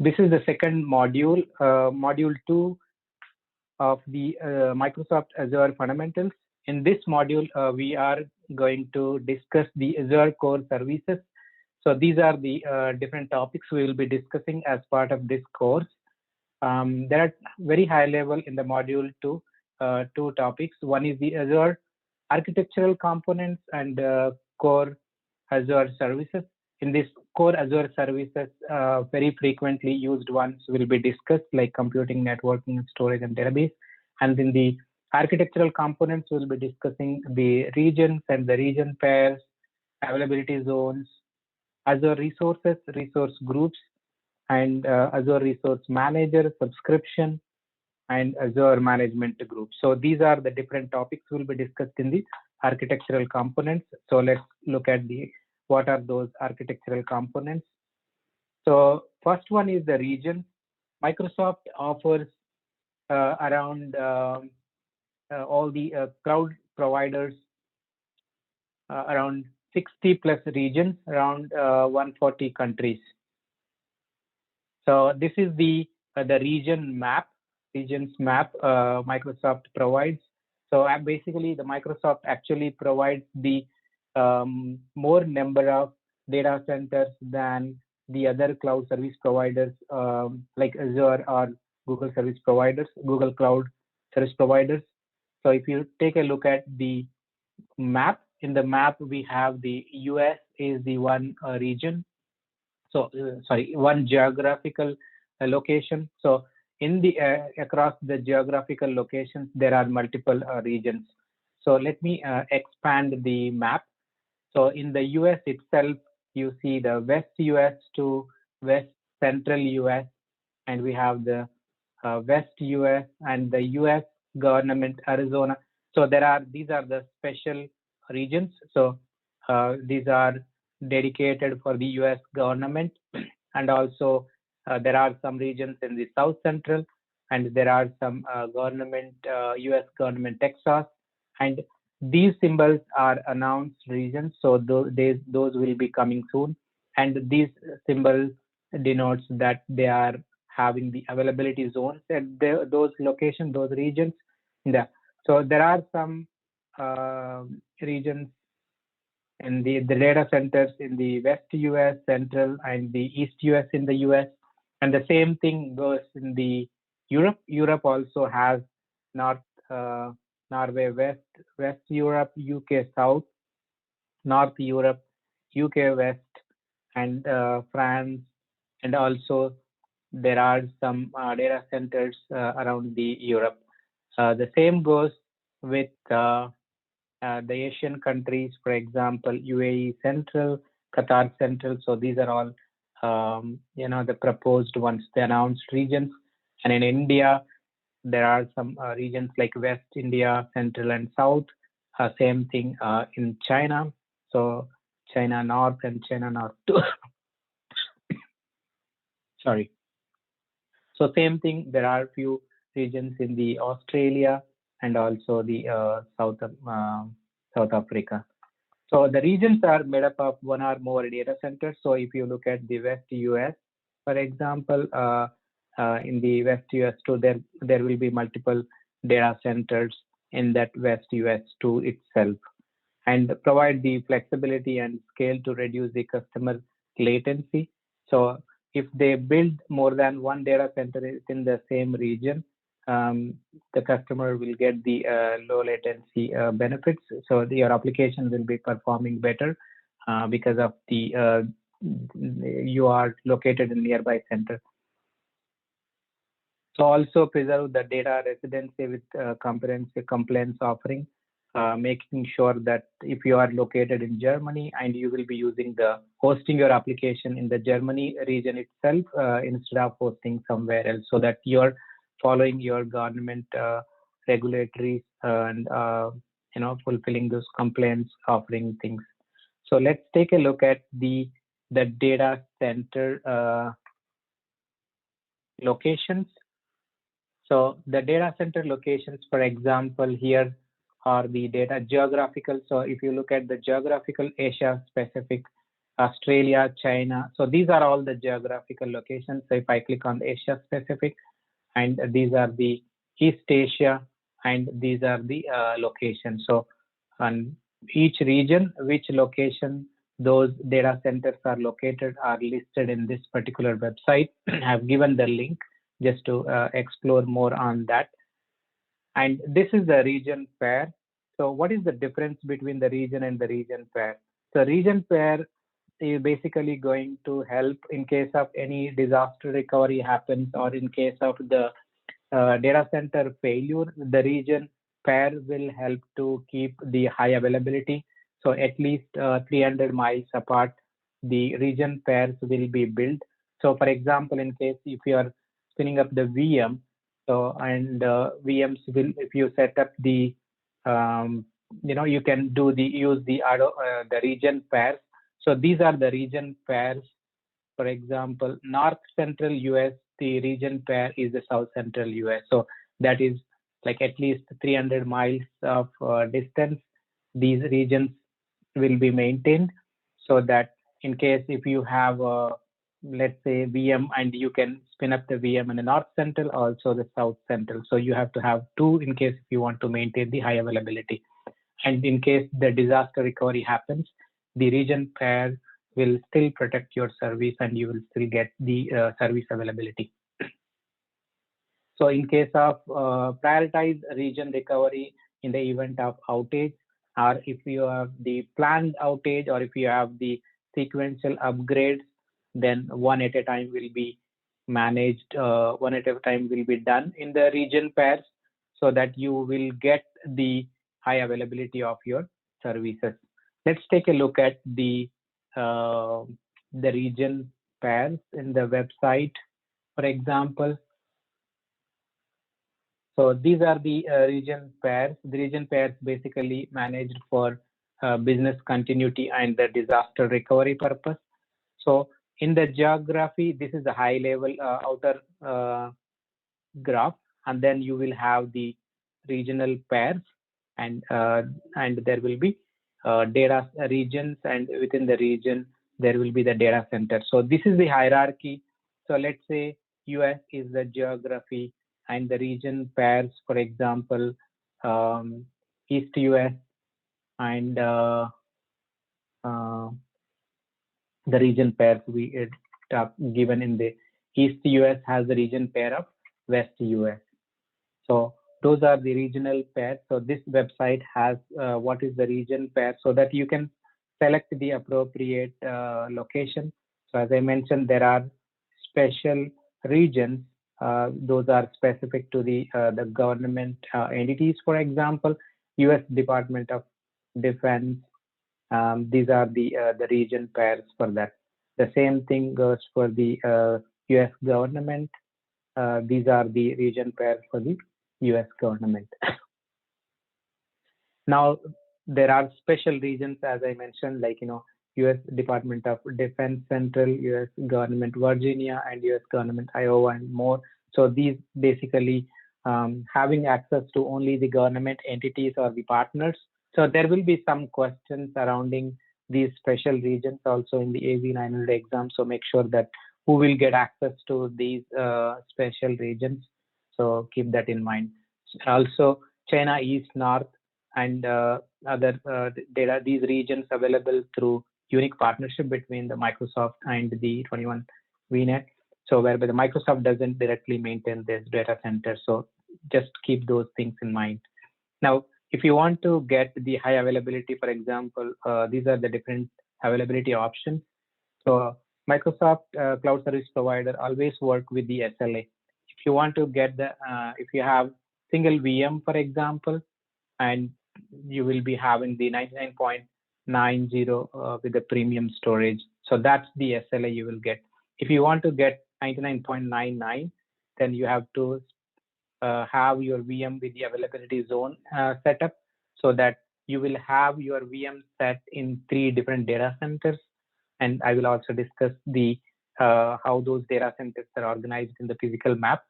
This is the second module, module 2 of the Microsoft Azure Fundamentals. In this module, we are going to discuss the Azure Core Services. So these are the different topics we will be discussing as part of this course. There are very high level in the module 2, two topics. One is the Azure architectural components and core Azure services. In this core Azure services, very frequently used ones will be discussed, like computing, networking, storage, and database. And in the architectural components, we'll be discussing the regions and the region pairs, availability zones, Azure resources, resource groups, and Azure Resource Manager, subscription, and Azure Management Group. So these are the different topics will be discussed in the architectural components. So let's look at the what are those architectural components. So first one is the region. Microsoft offers around all the cloud providers around 60 plus regions, around 140 countries. So this is the regions map Microsoft provides. So basically, the Microsoft actually provides the more number of data centers than the other cloud service providers like Azure or Google service providers, Google Cloud service providers. So if you take a look at the map, in the map we have the US is the one region. So sorry, one geographical location. So in the across the geographical locations, there are multiple regions. So let me expand the map. So in the US itself, you see the West US to West Central US, and we have the West US and the US government, Arizona. So these are the special regions. So these are dedicated for the US government, and also there are some regions in the South Central, and there are some US government Texas, and these symbols are announced regions, so those will be coming soon, and these symbols denotes that they are having the availability zones at those locations, those regions. Yeah. So there are some regions in the data centers in the West US, Central, and the East US in the US. And the same thing goes in the Europe. Europe also has North, Norway West, West Europe, UK South, North Europe, UK West, and France, and also there are some data centers around the Europe. The same goes with the Asian countries, for example, UAE Central, Qatar Central. So these are all, the proposed ones, the announced regions. And in India, there are some regions like West India, Central and South. Same thing in China. So China North and China North. Sorry. So same thing. There are few regions in the Australia and also the South Africa. So the regions are made up of one or more data centers. So if you look at the West US, for example, in the West US 2, there will be multiple data centers in that West US 2 itself, and provide the flexibility and scale to reduce the customer latency. So if they build more than one data center in the same region, the customer will get the low latency benefits. So your application will be performing better because of the you are located in nearby center. So also preserve the data residency with comprehensive compliance offering, making sure that if you are located in Germany and you will be using the hosting your application in the Germany region itself instead of hosting somewhere else, so that you're following your government regulatory and fulfilling those compliance offering things. So let's take a look at the data center locations. So the data center locations, for example, here are the data geographical. So if you look at the geographical Asia Pacific, Australia, China. So these are all the geographical locations. So if I click on the Asia Pacific, and these are the East Asia, and these are the locations. So on each region, which location those data centers are located are listed in this particular website. I have given the link just to explore more on that. And this is the region pair. So what is the difference between the region and the region pair? So region pair is basically going to help in case of any disaster recovery happens, or in case of the data center failure, the region pair will help to keep the high availability. So at least 300 miles apart, the region pairs will be built. So for example, in case if you are spinning up the VM, so and VMs will, if you set up the, you can do the use the region pairs. So these are the region pairs. For example, North Central US, the region pair is the South Central US. So that is like at least 300 miles of distance. These regions will be maintained so that in case if you have let's say VM, and you can spin up the VM in the North Central, also the South Central. So you have to have two in case if you want to maintain the high availability. And in case the disaster recovery happens, the region pair will still protect your service and you will still get the service availability. So in case of prioritize region recovery in the event of outage, or if you have the planned outage, or if you have the sequential upgrades, then one at a time will be managed, one at a time will be done in the region pairs, so that you will get the high availability of your services. Let's take a look at the region pairs in the website, for example. So these are the region pairs. The region pairs basically managed for business continuity and the disaster recovery purpose. So in the geography, this is the high level outer graph, and then you will have the regional pairs, and there will be data regions, and within the region there will be the data center. So this is the hierarchy. So let's say US is the geography, and the region pairs, for example, East US, and the region pairs we given in the East US has the region pair of West US. So those are the regional pairs. So this website has what is the region pair, so that you can select the appropriate location. So as I mentioned, there are special regions. Those are specific to the government entities. For example, U.S. Department of Defense. These are the region pairs for that. The same thing goes for the U.S. government. These are the region pairs for the U.S. government. Now, there are special regions, as I mentioned, like, U.S. Department of Defense Central, U.S. Government Virginia, and U.S. Government Iowa, and more. So these basically having access to only the government entities or the partners. So there will be some questions surrounding these special regions also in the AZ900 exam. So make sure that who will get access to these special regions. So keep that in mind. Also, China East, North, and other data, these regions available through unique partnership between the Microsoft and the 21 VNet. So whereby the Microsoft doesn't directly maintain this data center. So just keep those things in mind. Now, if you want to get the high availability, for example, these are the different availability options. So Microsoft Cloud Service Provider always work with the SLA. If you want to get the, if you have single VM, for example, and you will be having the 99.90 with the premium storage. So that's the SLA you will get. If you want to get 99.99, then you have to have your VM with the availability zone set up, so that you will have your VM set in 3 different data centers. And I will also discuss the how those data centers are organized in the physical map,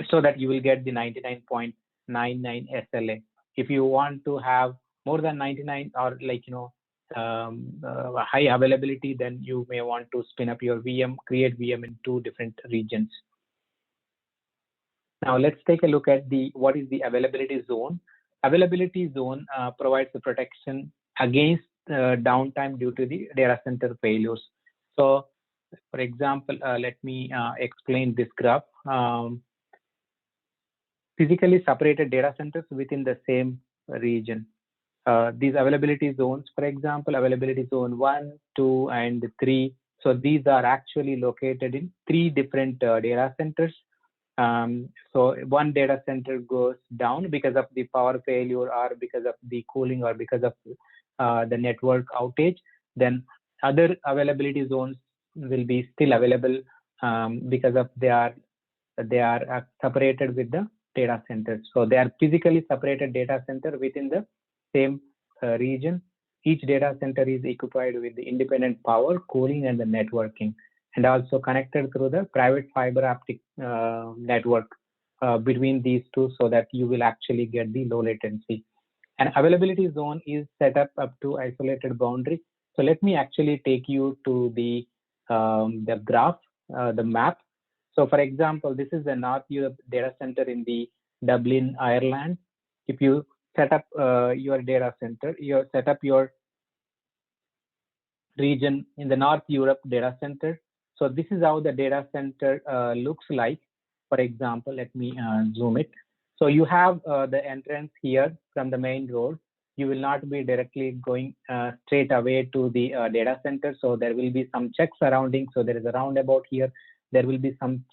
so that you will get the 99.99 SLA. If you want to have more than 99, or high availability, then you may want to spin up your VM, create VM in 2 different regions. Now let's take a look at what is the availability zone. Availability zone provides the protection against downtime due to the data center failures. So, for example, let me explain this graph. Physically separated data centers within the same region. These availability zones, for example, availability zone 1, 2, and 3. So these are actually located in 3 different data centers. So one data center goes down because of the power failure or because of the cooling or because of the network outage. Then other availability zones will be still available because of they are separated with the data centers. So they are physically separated data center within the same region. Each data center is equipped with the independent power, cooling, and the networking, and also connected through the private fiber optic network between these two, so that you will actually get the low latency. An availability zone is set up to isolated boundary. So let me actually take you to the graph, the map. So for example, this is the North Europe data center in the Dublin, Ireland. If you set up your data center, you set up your region in the North Europe data center. So this is how the data center looks like. For example, let me zoom it. So you have the entrance here from the main road. You will not be directly going straight away to the data center. So there will be some checks surrounding. So there is a roundabout here. There will be some,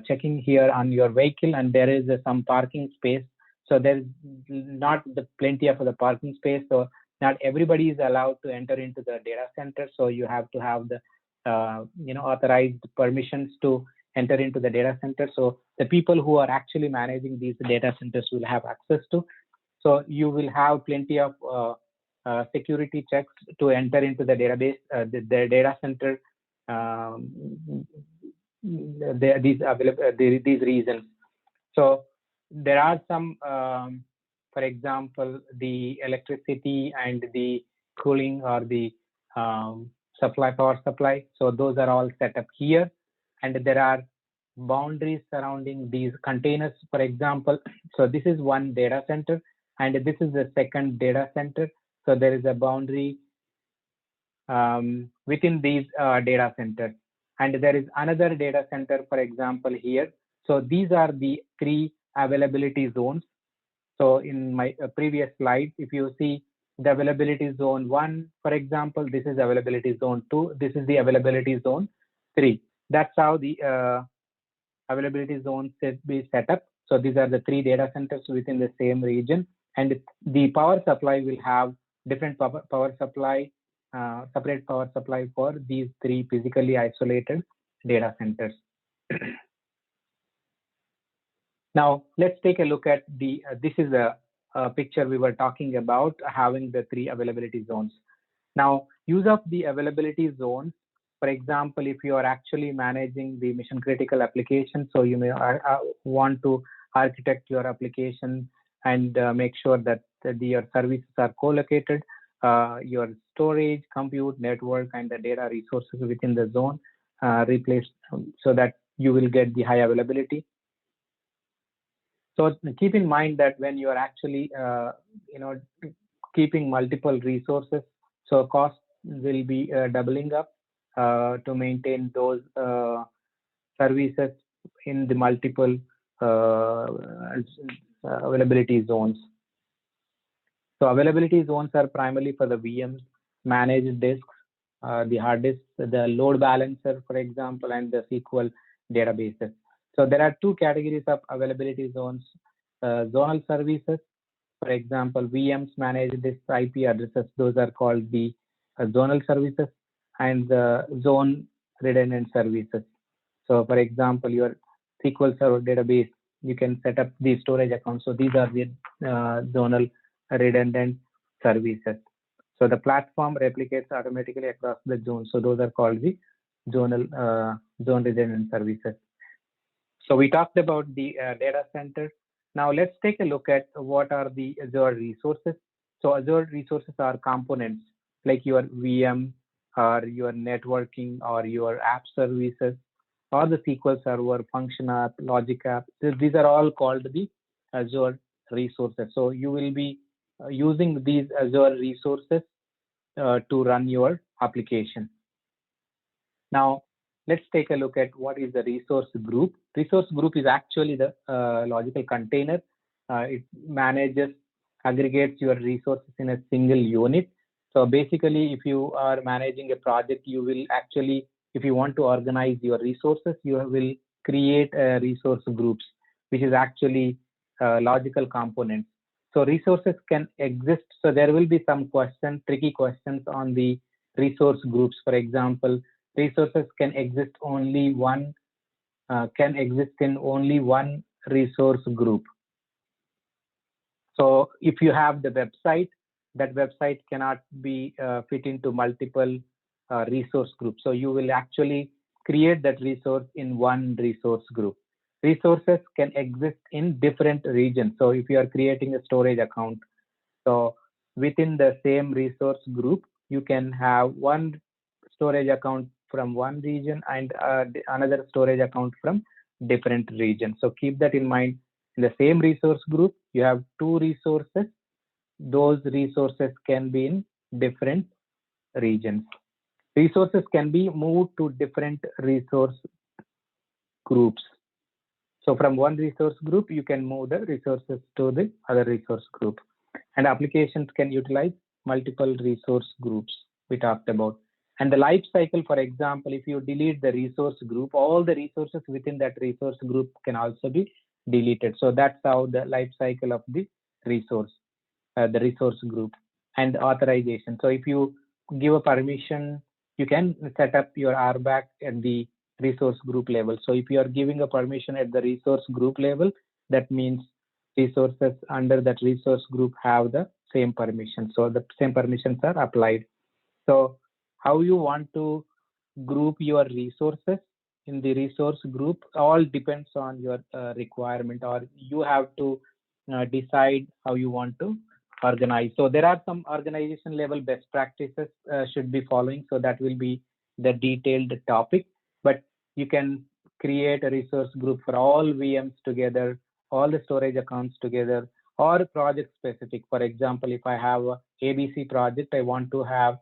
checking here on your vehicle, and there is some parking space. So there is not the plenty of the parking space. So not everybody is allowed to enter into the data center. So you have to have the authorized permissions to enter into the data center. So the people who are actually managing these data centers will have access to. So you will have plenty of security checks to enter into the database, the data center. These reasons. So there are some, for example, the electricity and the cooling or the power supply. So those are all set up here, and there are boundaries surrounding these containers. For example, so this is one data center, and this is the second data center. So there is a boundary within these data centers, and there is another data center, for example, here. So these are the 3 availability zones. So in my previous slide, if you see the availability zone 1, for example, this is availability zone 2, this is the availability zone 3. That's how the availability zones should be set up. So these are the 3 data centers within the same region, and the power supply will have different power supply, separate power supply for these 3 physically isolated data centers. Now let's take a look at this is a picture we were talking about, having the 3 availability zones. Now, use of the availability zones. For example, if you are actually managing the mission critical application, so you may want to architect your application and make sure that your services are co-located, your storage, compute, network, and the data resources within the zone replaced, so that you will get the high availability. So keep in mind that when you are actually, keeping multiple resources, so cost will be doubling up to maintain those services in the multiple availability zones. So availability zones are primarily for the VMs, managed disks, the hard disks, the load balancer, for example, and the SQL databases. So there are 2 categories of availability zones: zonal services. For example, VMs manage this IP addresses. Those are called the zonal services, and the zone redundant services. So for example, your SQL Server database, you can set up the storage accounts. So these are the zonal redundant services. So the platform replicates automatically across the zone. So those are called the zonal zone redundant services. So we talked about the data center. Now let's take a look at what are the Azure resources. So Azure resources are components like your VM or your networking or your app services or the SQL Server, Function app, Logic app. These are all called the Azure resources. So you will be using these Azure resources to run your application. Now, let's take a look at what is the resource group. Resource group is actually the logical container. It manages, aggregates your resources in a single unit. So basically, if you are managing a project, you will actually, if you want to organize your resources, you will create resource groups, which is actually logical components. So resources can exist. So there will be some questions, tricky questions on the resource groups. For example, resources can exist in only one resource group. So if you have the website, that website cannot be fit into multiple resource groups. So you will actually create that resource in one resource group. Resources can exist in different regions. So if you are creating a storage account, so within the same resource group, you can have one storage account from one region and another storage account from different regions. So keep that in mind. In the same resource group, you have two resources. Those resources can be in different regions. Resources can be moved to different resource groups. So from one resource group, you can move the resources to the other resource group. And applications can utilize multiple resource groups we talked about. And the life cycle, for example, if you delete the resource group, all the resources within that resource group can also be deleted. So that's how the life cycle of the resource group. And authorization. So if you give a permission, you can set up your RBAC at the resource group level. So if you are giving a permission at the resource group level, that means resources under that resource group have the same permission. So the same permissions are applied. So how you want to group your resources in the resource group all depends on your requirement, or you have to decide how you want to organize. So there are some organization level best practices should be following. So that will be the detailed topic, but you can create a resource group for all VMs together, all the storage accounts together, or project specific. For example, if I have a ABC project, I want to have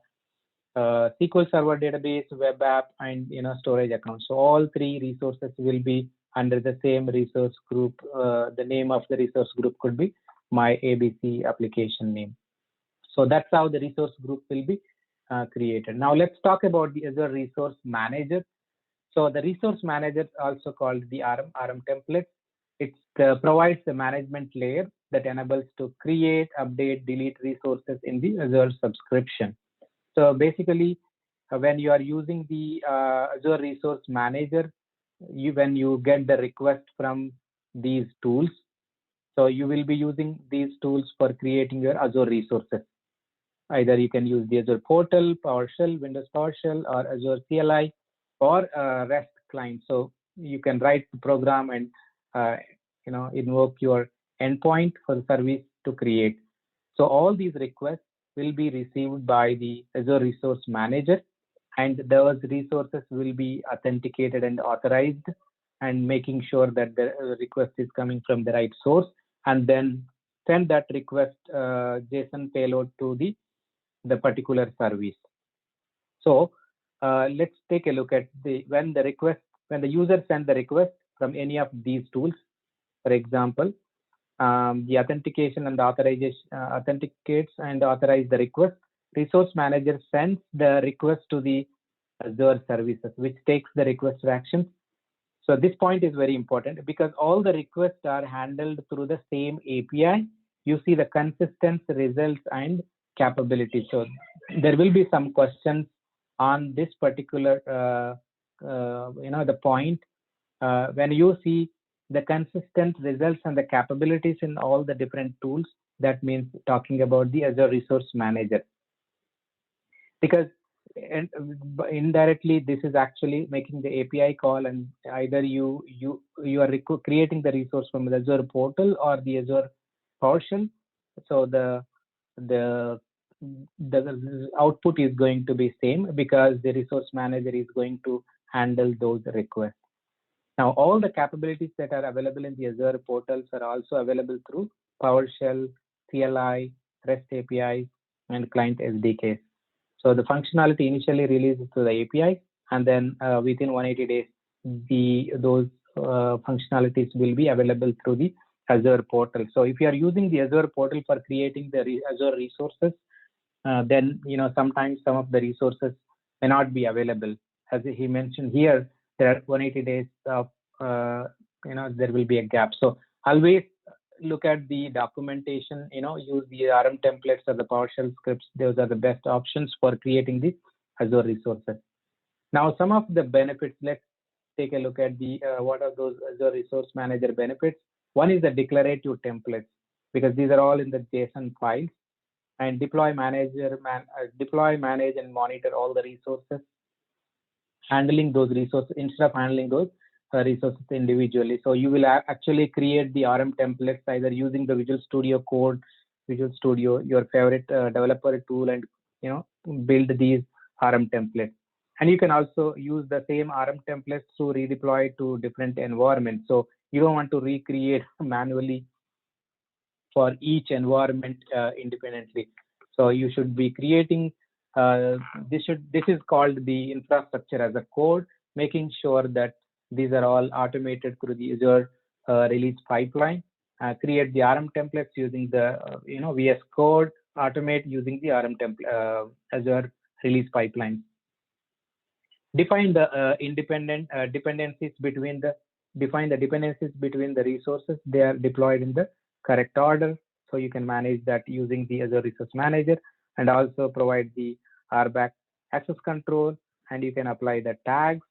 SQL Server database, web app, and storage account. So all three resources will be under the same resource group. The name of the resource group could be my ABC application name. So that's how the resource group will be created. Now let's talk about the Azure Resource Manager. So the Resource Manager, also called the RM template, it provides the management layer that enables to create, update, delete resources in the Azure subscription. So basically, when you are using the Azure Resource Manager, when you get the request from these tools, so you will be using these tools for creating your Azure resources. Either you can use the Azure Portal, PowerShell, Windows PowerShell, or Azure CLI, or REST client. So you can write the program and invoke your endpoint for the service to create. So all these requests will be received by the Azure Resource Manager, and those resources will be authenticated and authorized, and making sure that the request is coming from the right source, and then send that request JSON payload to the particular service. So let's take a look at when the user sends the request from any of these tools. For example, the authentication and the authorization authenticates and authorize the request. Resource Manager sends the request to the Azure services, which takes the request action. So this point is very important because all the requests are handled through the same API. You see the consistent results and capabilities. So there will be some questions on this particular, the point. When you see the consistent results and the capabilities in all the different tools, that means talking about the Azure Resource Manager. Because indirectly, this is actually making the API call, and either you are creating the resource from the Azure portal or the Azure PowerShell. So the the the output is going to be same because the resource manager is going to handle those requests. Now, all the capabilities that are available in the Azure portals are also available through PowerShell, CLI, REST APIs, and client SDKs. So the functionality initially releases to the API, and then within 180 days, those functionalities will be available through the Azure portal. So if you are using the Azure portal for creating the Azure resources, then sometimes some of the resources may not be available. As he mentioned here, there are 180 days of there will be a gap. So always look at the documentation. Use the RM templates or the PowerShell scripts. Those are the best options for creating the Azure resources. Now, some of the benefits. Let's take a look at the what are those Azure Resource Manager benefits. One is the declarative templates, because these are all in the JSON files. And deploy, manage, and monitor all the resources, handling those resources instead of handling those resources individually. So you will actually create the RM templates either using the Visual Studio Code, Visual Studio, your favorite developer tool, and build these RM templates. And you can also use the same RM templates to redeploy to different environments. So you don't want to recreate manually for each environment independently. So you should be creating this is called the infrastructure as a code, making sure that these are all automated through the Azure release pipeline. Create the RM templates using the VS Code. Automate using the RM template Azure release pipeline. Define the dependencies between the resources. They are deployed in the correct order, so you can manage that using the Azure Resource Manager, and also provide the RBAC access control, and you can apply the tags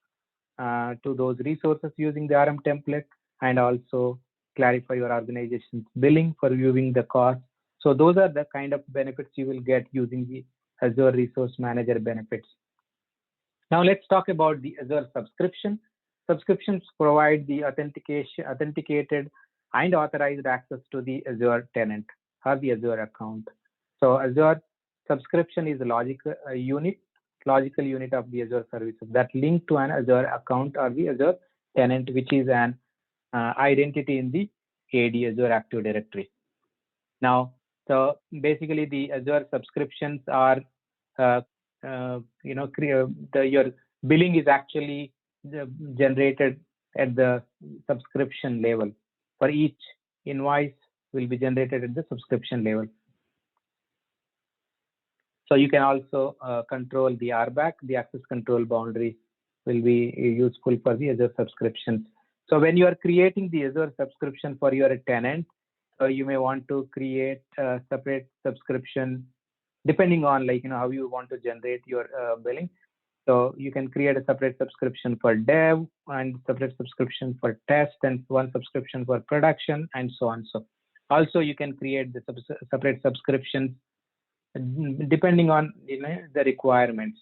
to those resources using the RM template, and also clarify your organization's billing for viewing the cost. So those are the kind of benefits you will get using the Azure Resource Manager benefits. Now let's talk about the Azure subscription. Subscriptions provide the authenticated and authorized access to the Azure tenant or the Azure account. So Azure subscription is a logical unit of the Azure services that link to an Azure account or the Azure tenant, which is an identity in the AD Azure Active Directory. Now, so basically the Azure subscriptions are your billing is actually generated at the subscription level. For each invoice will be generated at the subscription level. So you can also control the RBAC. The access control boundary will be useful for the Azure subscriptions. So when you are creating the Azure subscription for your tenant, you may want to create a separate subscription depending on how you want to generate your billing. So you can create a separate subscription for dev, and separate subscription for test, and one subscription for production, and so on. So also you can create the separate subscriptions depending on the requirements.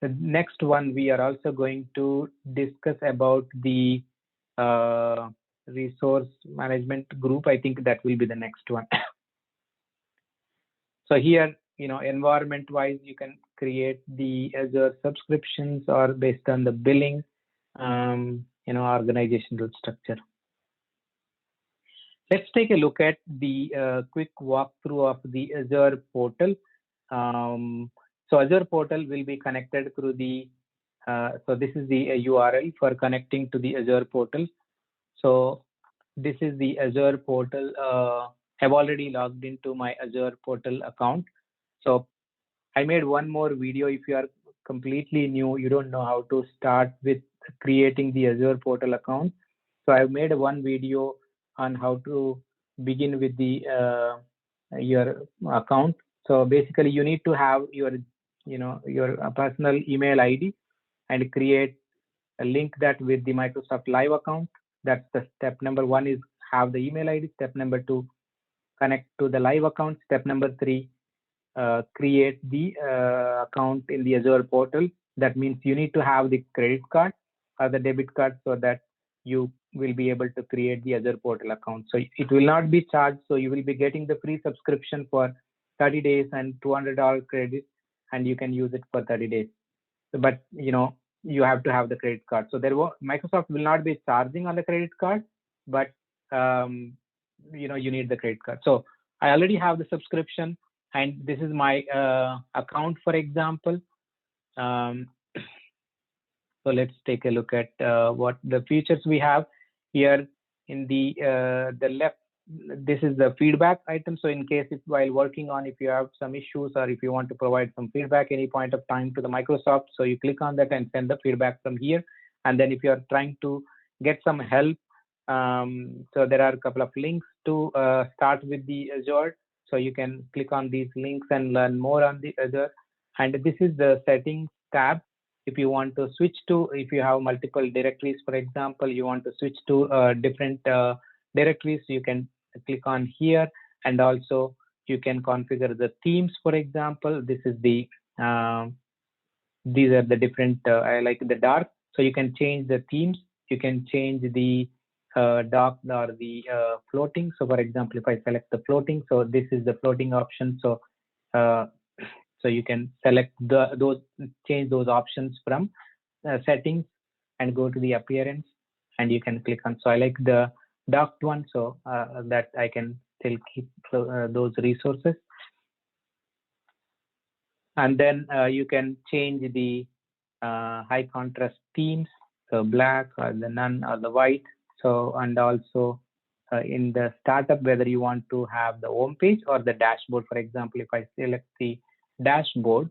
The next one, we are also going to discuss about the resource management group. I think that will be the next one. So here, environment wise, you can create the Azure subscriptions or based on the billing, organizational structure. Let's take a look at the quick walkthrough of the Azure portal. So Azure portal will be connected through the, so this is the URL for connecting to the Azure portal. So this is the Azure portal. I've already logged into my Azure portal account. So I made one more video. If you are completely new, you don't know how to start with creating the Azure portal account. So I've made one video on how to begin with the your account. So basically, you need to have your personal email ID and create a link that with the Microsoft Live account. That's the step number one, is have the email ID. Step number two, connect to the Live account. Step number three, create the account in the Azure portal. That means you need to have the credit card or the debit card so that you will be able to create the Azure portal account. So it will not be charged. So you will be getting the free subscription for 30 days and $200 credit, and you can use it for 30 days. But you have to have the credit card. So Microsoft will not be charging on the credit card, but you need the credit card. So I already have the subscription, and this is my account, for example. So let's take a look at what the features we have here in the left. This is the feedback item. So in case while working on, if you have some issues or if you want to provide some feedback any point of time to the Microsoft, so you click on that and send the feedback from here. And then if you are trying to get some help, so there are a couple of links to start with the Azure. So you can click on these links and learn more on the Azure. And this is the settings tab. If you want to switch to, if you have multiple directories, for example, you want to switch to different directories, you can click on here. And also you can configure the themes, for example. This is the these are the different I like the dark, so you can change the themes. You can change the dark or the floating. So for example, if I select the floating, so this is the floating option. So so you can select those, change those options from settings and go to the appearance, and you can click on. So I like the docked one, so that I can still keep those resources. And then you can change the high contrast themes, so black or the none or the white. So, and also in the startup, whether you want to have the home page or the dashboard. For example, if I select the dashboard,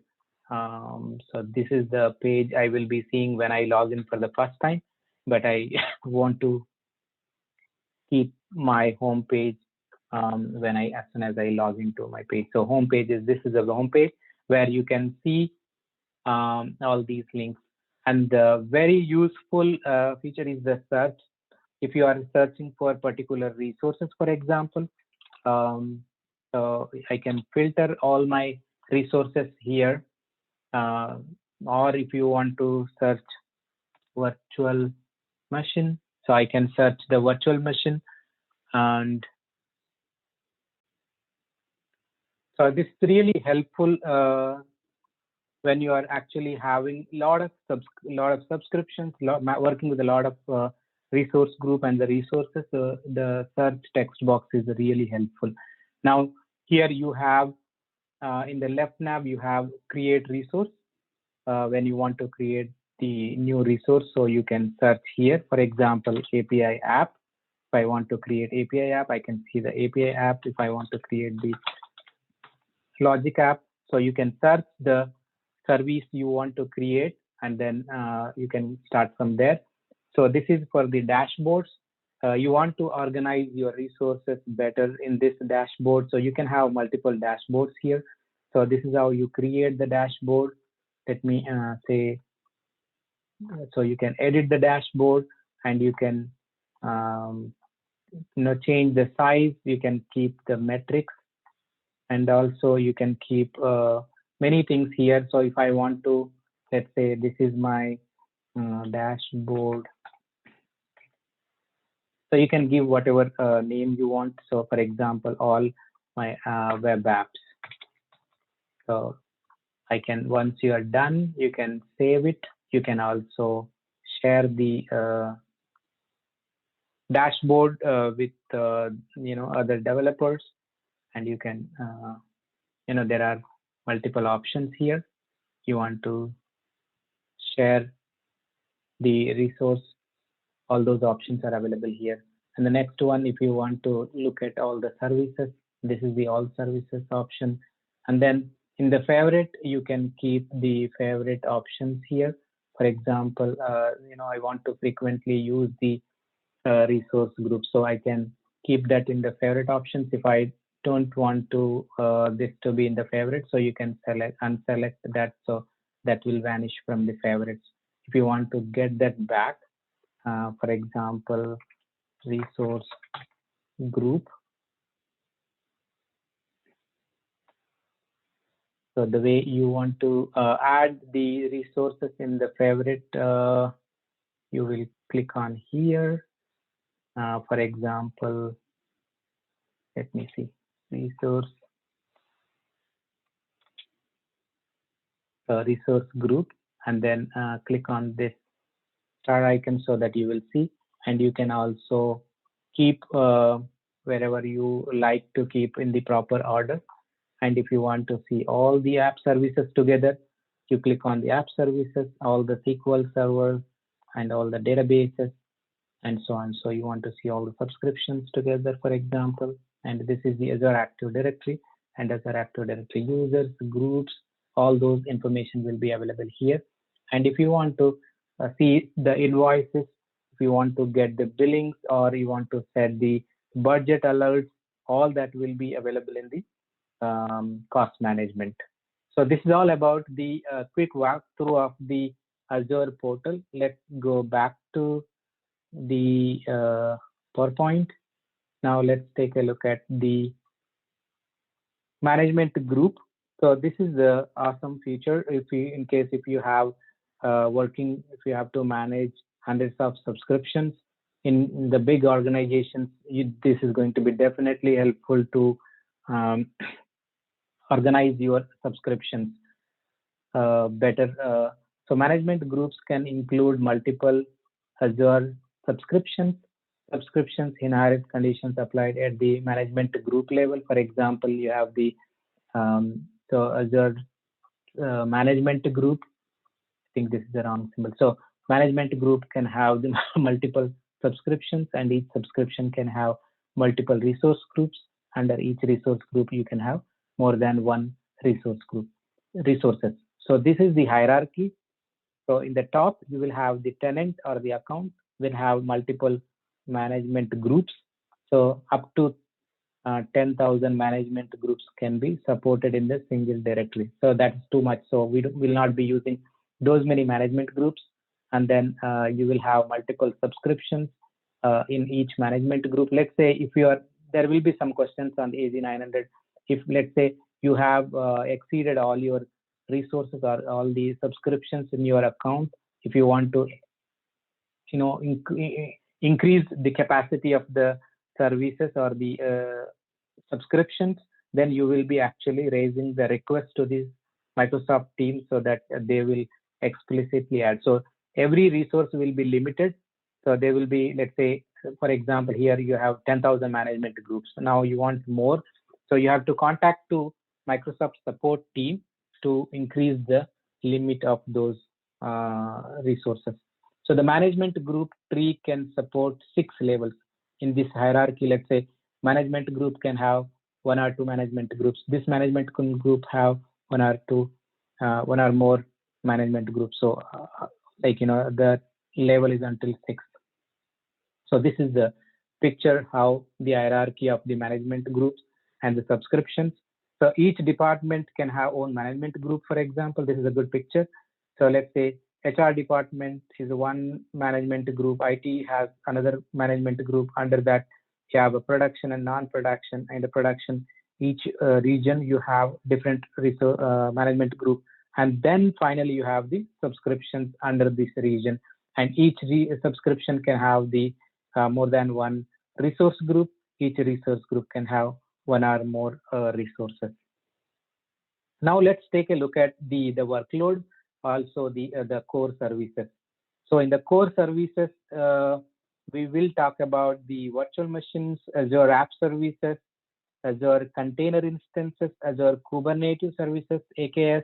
so this is the page I will be seeing when I log in for the first time, but I want to keep my home page as soon as I log into my page. So home page is, this is the home page where you can see all these links. And the very useful feature is the search. If you are searching for particular resources, for example, so I can filter all my resources here. Or if you want to search virtual machine, so I can search the virtual machine. And so this is really helpful when you are actually having a lot of subscriptions, working with a lot of resource group and the resources. The search text box is really helpful. Now here you have in the left nav you have create resource. When you want to create the new resource, so you can search here. For example, API app. If I want to create API app, I can see the API app. If I want to create the logic app, so you can search the service you want to create, and then you can start from there. So this is for the dashboards. You want to organize your resources better in this dashboard, so you can have multiple dashboards here. So this is how you create the dashboard. Let me say, so you can edit the dashboard, and you can change the size. You can keep the metrics, and also you can keep many things here. So if I want to, let's say this is my dashboard, so you can give whatever name you want. So for example, all my web apps. So I can, once you are done, you can save it. You can also share the dashboard with other developers, and you can there are multiple options here. You want to share the resource, all those options are available here. And the next one, if you want to look at all the services, this is the all services option. And then in the favorite, you can keep the favorite options here. For example, I want to frequently use the resource group, so I can keep that in the favorite options. If I don't want to this to be in the favorite, so you can unselect that, so that will vanish from the favorites. If you want to get that back, for example, resource group. So the way you want to add the resources in the favorite, you will click on here. For example, let me see, resource. resource group, and then click on this star icon so that you will see, and you can also keep wherever you like to keep in the proper order. And if you want to see all the app services together, you click on the app services, all the SQL servers and all the databases and so on. So you want to see all the subscriptions together, for example, and this is the Azure Active Directory, and Azure Active Directory users, groups, all those information will be available here. And if you want to see the invoices, if you want to get the billings, or you want to set the budget alerts, all that will be available in the cost management. So this is all about the quick walkthrough of the Azure portal. Let's go back to the PowerPoint. Now let's take a look at the management group. So this is the awesome feature. If you, in case if you have if you have to manage hundreds of subscriptions in the big organizations, this is going to be definitely helpful to organize your subscriptions better. So management groups can include multiple Azure subscriptions. Subscriptions inherit conditions applied at the management group level. For example, you have the so Azure management group. I think this is the wrong symbol. So management group can have the multiple subscriptions, and each subscription can have multiple resource groups. Under each resource group, you can have more than one resource group resources. So this is the hierarchy. So in the top, you will have the tenant or the account will have multiple management groups. So up to 10,000 management groups can be supported in the single directory. So that's too much. So we will not be using those many management groups. And then you will have multiple subscriptions in each management group. Let's say if you are, there will be some questions on the AZ900. If let's say you have exceeded all your resources or all the subscriptions in your account, if you want to increase the capacity of the services or the subscriptions, then you will be actually raising the request to this Microsoft team so that they will explicitly add. So every resource will be limited. So there will be, let's say, for example, here you have 10,000 management groups. Now you want more. So you have to contact to Microsoft support team to increase the limit of those resources. So the management group tree can support 6 levels in this hierarchy. Let's say management group can have 1 or 2 management groups. This management group have 1 or 2, 1 or more management groups. So the level is until 6. So this is the picture how the hierarchy of the management groups and the subscriptions. So each department can have own management group. For example, this is a good picture. So let's say HR department is one management group. IT has another management group. Under that, you have a production and non-production. And the production, each region you have different management group. And then finally you have the subscriptions under this region. And each subscription can have the more than one resource group. Each resource group can have 1 or more resources. Now let's take a look at the workload, also the core services. So in the core services, we will talk about the virtual machines, Azure App Services, Azure Container Instances, Azure Kubernetes Services, AKS,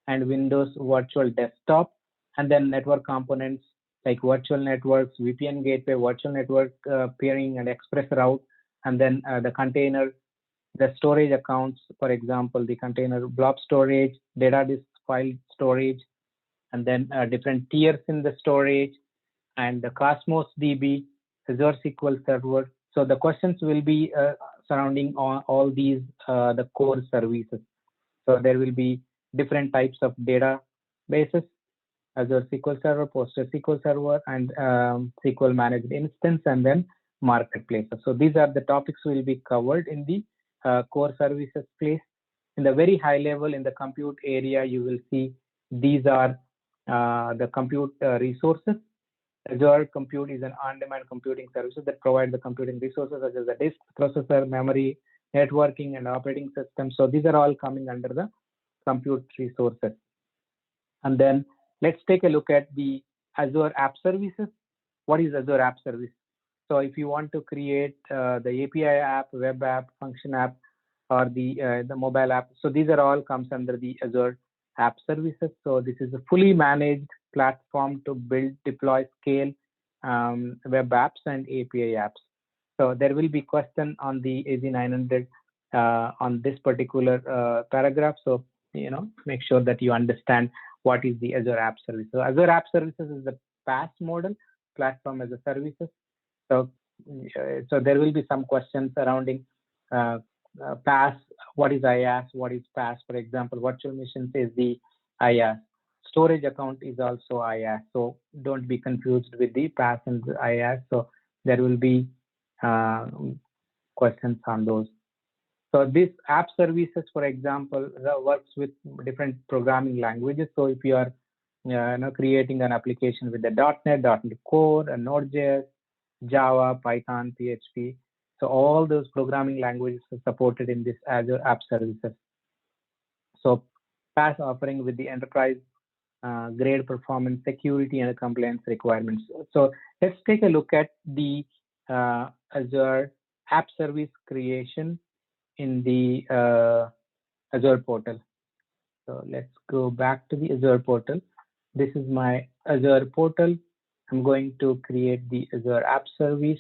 and Windows Virtual Desktop, and then network components like virtual networks, VPN gateway, virtual network peering, and express route, and then the container, the storage accounts, for example, the container blob storage, data disk file storage, and then different tiers in the storage, and the Cosmos DB, Azure SQL Server. So the questions will be surrounding all these the core services. So there will be different types of databases, Azure SQL Server, PostgreSQL Server, and SQL Managed Instance, and then marketplaces. So these are the topics will be covered in the core services place. In the very high level, in the compute area, you will see these are the compute resources. Azure Compute is an on-demand computing service that provides the computing resources such as the disk, processor, memory, networking, and operating system. So these are all coming under the compute resources. And then let's take a look at the Azure App Services. What is Azure App Service? So if you want to create the API app, web app, function app, or the mobile app, so these are all comes under the Azure App Services. So this is a fully managed platform to build, deploy, scale web apps and API apps. So there will be question on the AZ900 on this particular paragraph. So make sure that you understand what is the Azure App Service. So Azure App Services is the PaaS model, platform as a services. So there will be some questions surrounding PaaS. What is IaaS? What is PaaS? For example, virtual machines is the IaaS. Storage account is also IaaS. So don't be confused with the PaaS and the IaaS. So there will be questions on those. So this app services, for example, works with different programming languages. So if you are creating an application with the .NET Core, and Node.js, Java, Python, PHP, so all those programming languages are supported in this Azure App Services. So PaaS offering with the enterprise grade performance, security, and compliance requirements. So let's take a look at the Azure App Service creation in the Azure portal. So let's go back to the Azure portal. This is my Azure portal. I'm going to create the Azure App Service.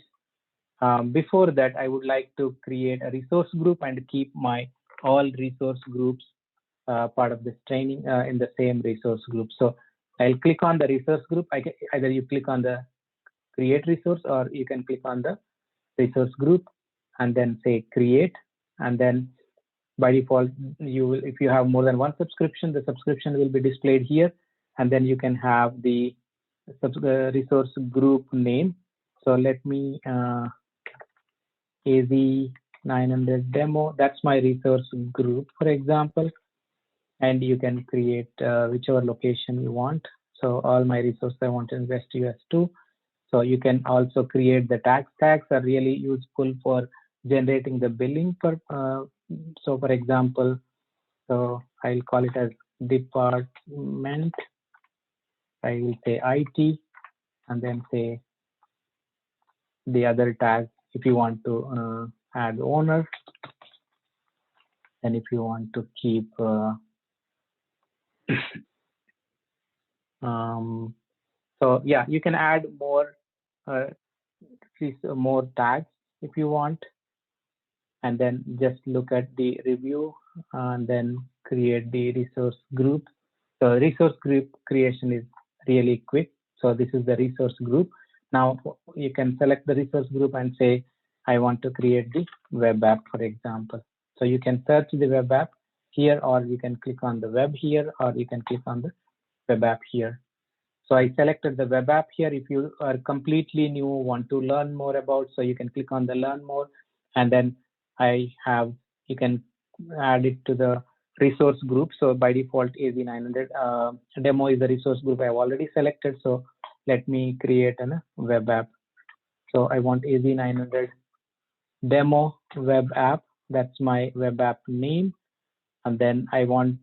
Before that, I would like to create a resource group and keep my all resource groups part of this training in the same resource group. So I'll click on the resource group. Either you click on the create resource or you can click on the resource group and then say create. And then by default, you will, if you have more than one subscription, the subscription will be displayed here. And then you can have the resource group name. So let me AZ900 demo. That's my resource group, for example. And you can create whichever location you want. So all my resources I want to invest US2. So you can also create the tags. Tags are really useful for generating the billing. So for example, so I'll call it as department. I will say IT and then say the other tag if you want to add owner. And if you want to keep so yeah, you can add more tags if you want, and then just look at the review and then create the resource group. So resource group creation is really quick. So this is the resource group. Now you can select the resource group and say, I want to create the web app, for example. So you can search the web app here, or you can click on the web here, or you can click on the web app here. So I selected the web app here. If you are completely new, want to learn more about, so you can click on the learn more, and then you can add it to the resource group. So by default, AZ900 demo is the resource group I've already selected. So let me create a web app. So I want AZ900 demo web app. That's my web app name. And then I don't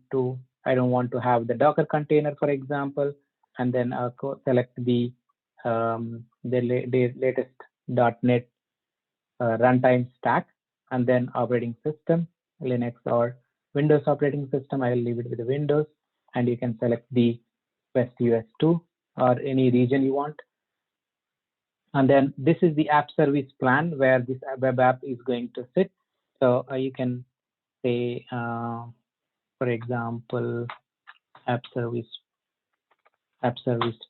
want to have the Docker container, for example. And then I'll select the latest .NET runtime stack, and then operating system, Linux or Windows operating system. I will leave it with the Windows, and you can select the West US2 or any region you want. And then this is the app service plan where this web app is going to sit. So you can say, for example, app service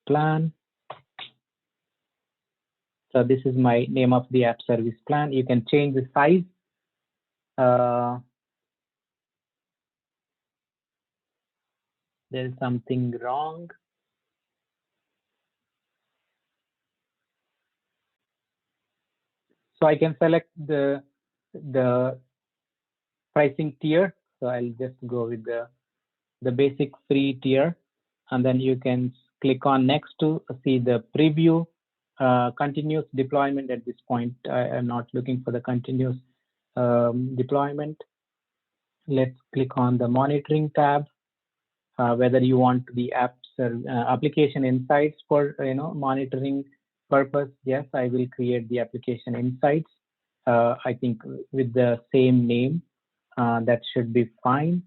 plan. So this is my name of the app service plan. You can change the size. There is something wrong. So I can select the pricing tier. So I'll just go with the basic free tier, and then you can click on next to see the preview. Continuous deployment. At this point, I am not looking for the continuous deployment. Let's click on the monitoring tab, whether you want the application insights for monitoring purpose. Yes, I will create the application insights. I think with the same name, that should be fine.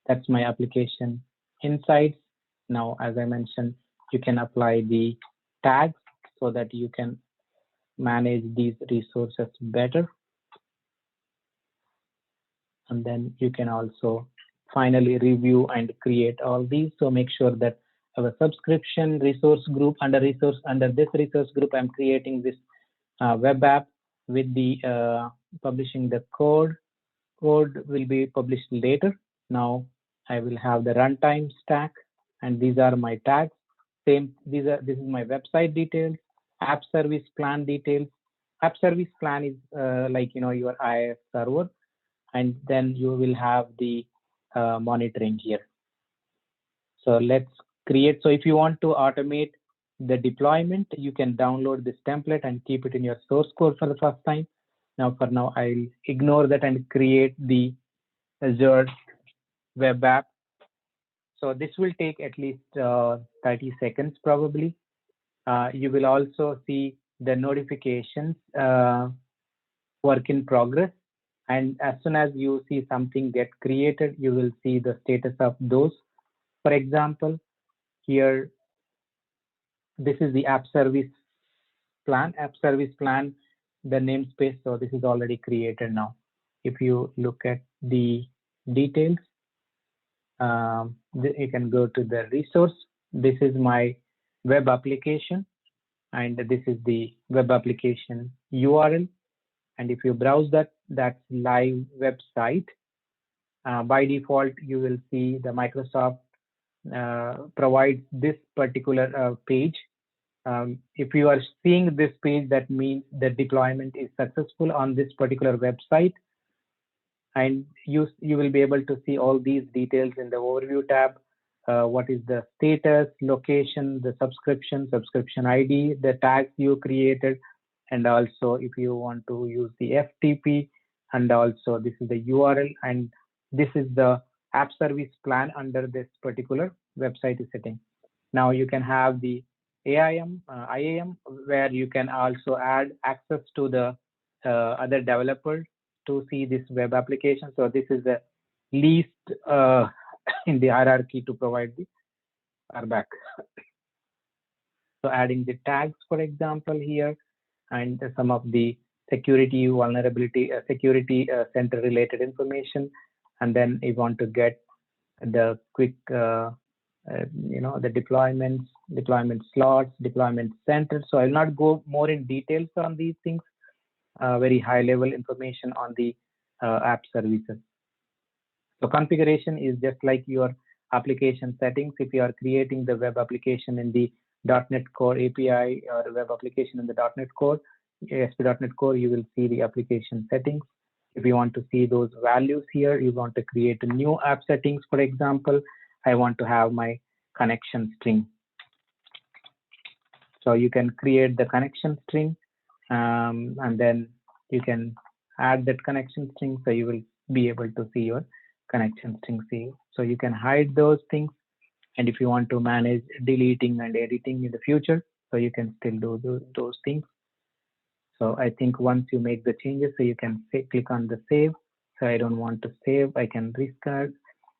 That's my application insights. Now, as I mentioned, you can apply the tags so that you can manage these resources better. And then you can also finally review and create all these. So make sure that our subscription resource group under this resource group, I'm creating this web app with the publishing the code. Code will be published later. Now I will have the runtime stack, and these are my tags. This is my website details, app service plan details. App service plan is like your IIS server, and then you will have the monitoring here. So let's create. So if you want to automate the deployment, you can download this template and keep it in your source code for the first time. Now, for now, I'll ignore that and create the Azure web app. So this will take at least 30 seconds probably. You will also see the notifications work in progress. And as soon as you see something get created, you will see the status of those. For example, here, this is the app service plan, the namespace. So this is already created now. If you look at the details, you can go to the resource. This is my web application, and this is the web application URL. And if you browse that, that's live website. By default, you will see the Microsoft provides this particular page. If you are seeing this page, that means the deployment is successful on this particular website. And you will be able to see all these details in the overview tab. What is the status, location, the subscription ID, the tags you created, and also if you want to use the FTP, and also this is the URL, and this is the app service plan under this particular website setting. Now you can have the IAM, where you can also add access to the other developers to see this web application. So this is the least in the hierarchy to provide the RBAC. So adding the tags, for example, here, and some of the security vulnerability, security center related information. And then you want to get the quick, the deployment slots, deployment centers. So I'll not go more in details on these things. Very high level information on the app services. So configuration is just like your application settings. If you are creating the web application in the .NET Core API or web application in the .NET Core, ASP.NET Core, you will see the application settings. If you want to see those values here, you want to create a new app settings. For example, I want to have my connection string. So you can create the connection string, and then you can add that connection string. So you will be able to see your connection string here. So you can hide those things. And if you want to manage deleting and editing in the future, so you can still do those things. So I think once you make the changes, so you can click on the save. So I don't want to save, I can restart.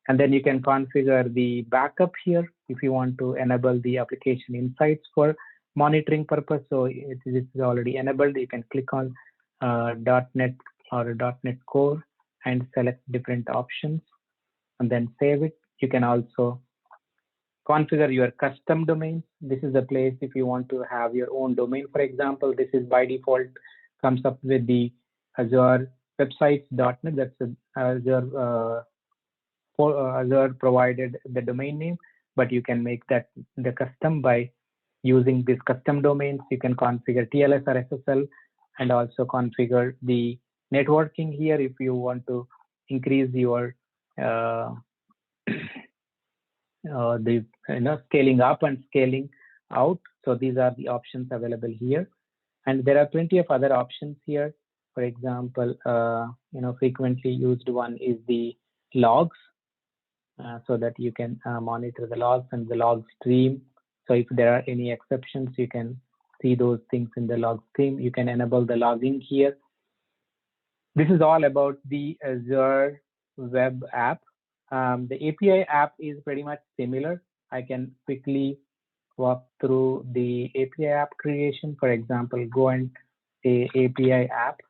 And then you can configure the backup here if you want to enable the application insights for monitoring purpose. So it is already enabled. You can click on .NET or .NET Core and select different options and then save it. You can also configure your custom domains. This is the place if you want to have your own domain. For example, this is by default comes up with the Azure websites.net. That's Azure Azure provided the domain name, but you can make that the custom by using these custom domains. You can configure TLS or SSL and also configure the networking here if you want to increase your the scaling up and scaling out. So these are the options available here, and there are plenty of other options here. For example, frequently used one is the logs. so that you can monitor the logs and the log stream. So if there are any exceptions, you can see those things in the log stream. You can enable the logging here. This is all about the Azure web app. The API app is pretty much similar. I can quickly walk through the API app creation. For example, go and say API app.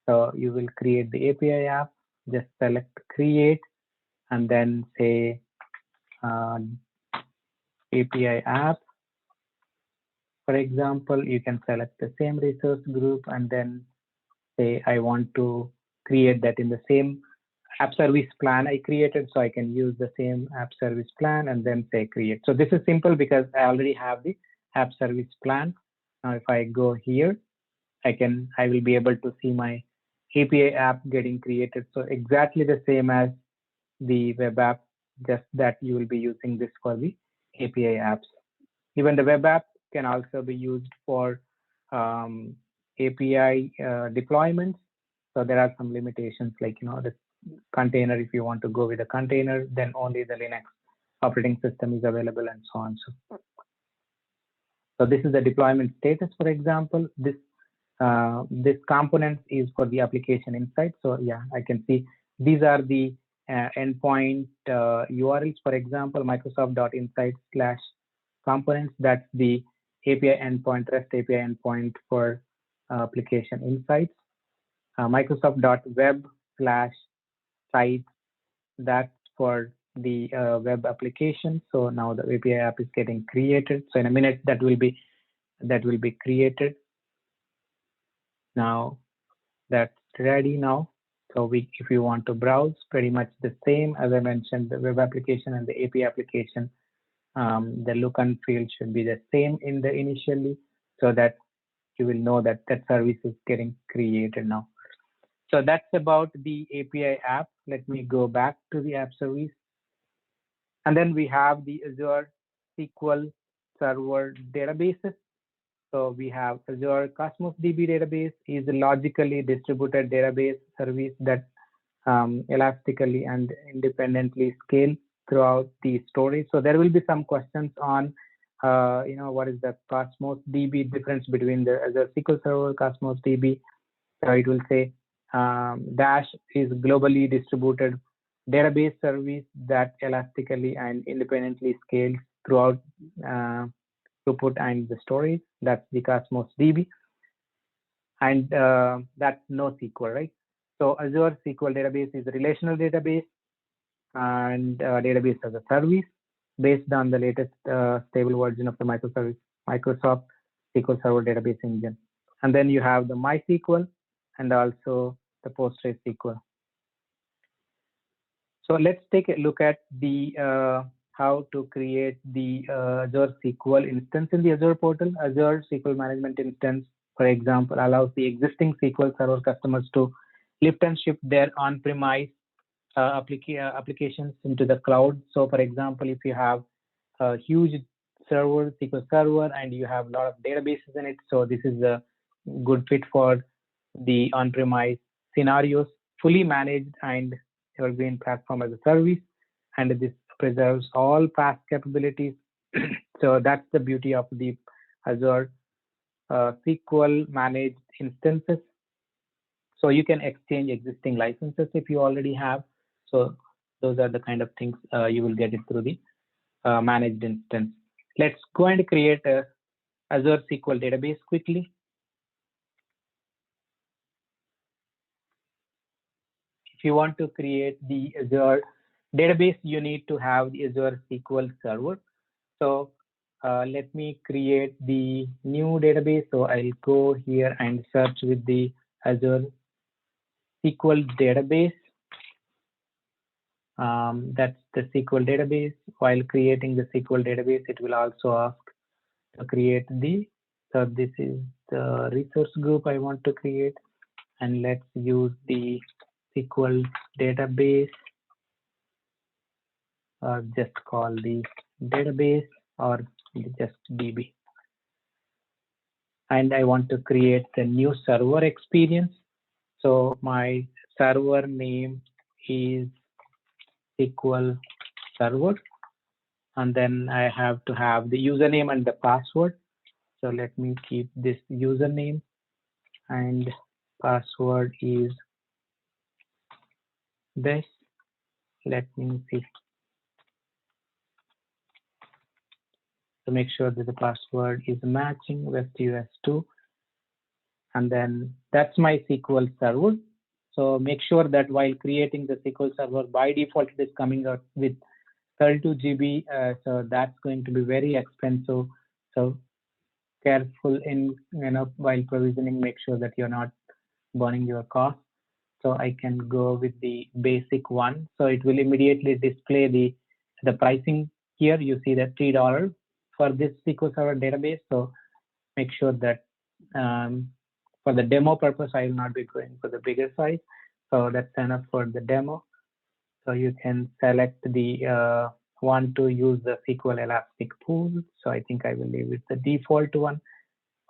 So you will create the API app, just select create, and then say API app. For example, you can select the same resource group and then say I want to create that in the same app service plan I created, so I can use the same app service plan and then say create. So this is simple because I already have the app service plan. Now if I go here, I will be able to see my API app getting created. So exactly the same as the web app, just that you will be using this for the API apps. Even the web app can also be used for API deployments. So there are some limitations, like the container. If you want to go with a container, then only the Linux operating system is available, and so on. So this is the deployment status. For example, this component is for the application insight. So yeah, I can see these are the endpoint URLs. For example, Microsoft.insights/components. That's the API endpoint, REST API endpoint for application insights. Microsoft.web/site. That's for the web application. So now the API app is getting created. So in a minute that will be created. Now that's ready now. So if you want to browse, pretty much the same as I mentioned, the web application and the API application, the look and feel should be the same in the initially, so that you will know that that service is getting created now. So that's about the API app. Let me go back to the app service. And then we have the Azure SQL Server databases. So we have Azure Cosmos DB database is a logically distributed database service that elastically and independently scale throughout the storage. So there will be some questions on, what is the Cosmos DB difference between the Azure SQL Server, Cosmos DB. So it will say Dash is globally distributed database service that elastically and independently scales throughout throughput and the storage. That's the Cosmos DB, and that's NoSQL, right? So Azure SQL database is a relational database and database as a service based on the latest stable version of the Microsoft SQL Server database engine. And then you have the MySQL and also the PostgreSQL. So let's take a look at the how to create the Azure SQL instance in the Azure portal. Azure SQL Management Instance, for example, allows the existing SQL Server customers to lift and shift their on-premise applications into the cloud. So, for example, if you have a huge server, SQL Server, and you have a lot of databases in it, so this is a good fit for the on-premise scenarios, fully managed and evergreen platform as a service, and this preserves all past capabilities. So that's the beauty of the Azure SQL managed instances. So you can exchange existing licenses if you already have. So those are the kind of things you will get it through the managed instance. Let's go and create a Azure SQL database quickly. If you want to create the Azure database, you need to have the Azure SQL Server. So let me create the new database. So I'll go here and search with the Azure SQL database. That's the SQL database. While creating the SQL database, it will also ask to create so this is the resource group I want to create, and let's use the SQL database, or just call the database, or just DB. And I want to create the new server experience. So my server name is SQL Server, and then I have to have the username and the password. So let me keep this username, and password is this. Let me see. So make sure that the password is matching with US2. And then that's my SQL Server. So make sure that while creating the SQL Server, by default it is coming out with 32 GB. So that's going to be very expensive. So careful in while provisioning, make sure that you're not burning your cost. So I can go with the basic one. So it will immediately display the pricing here. You see that $3 for this SQL Server database. So make sure that for the demo purpose, I will not be going for the bigger size. So that's enough for the demo. So you can select the want to use the SQL Elastic Pool. So I think I will leave it the default one.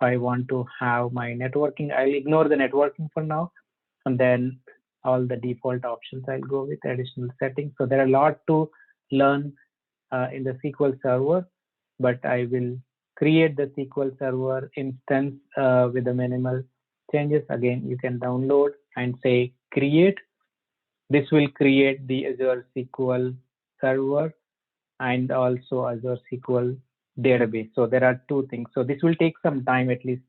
I want to have my networking. I'll ignore the networking for now. And then all the default options I'll go with additional settings. So there are a lot to learn in the SQL Server, but I will create the SQL Server instance with the minimal changes. Again, you can download and say create. This will create the Azure SQL Server and also Azure SQL database. So there are two things. So this will take some time, at least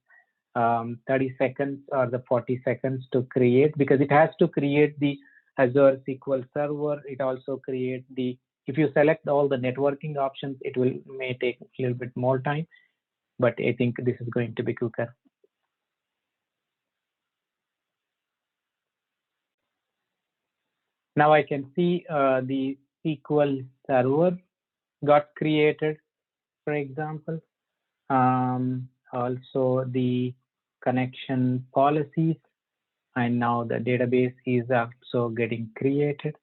30 seconds or the 40 seconds to create, because it has to create the Azure SQL Server. It also create the, if you select all the networking options, it may take a little bit more time, but I think this is going to be quicker. Now I can see the SQL Server got created, for example. Also the connection policies, and now the database is also getting created.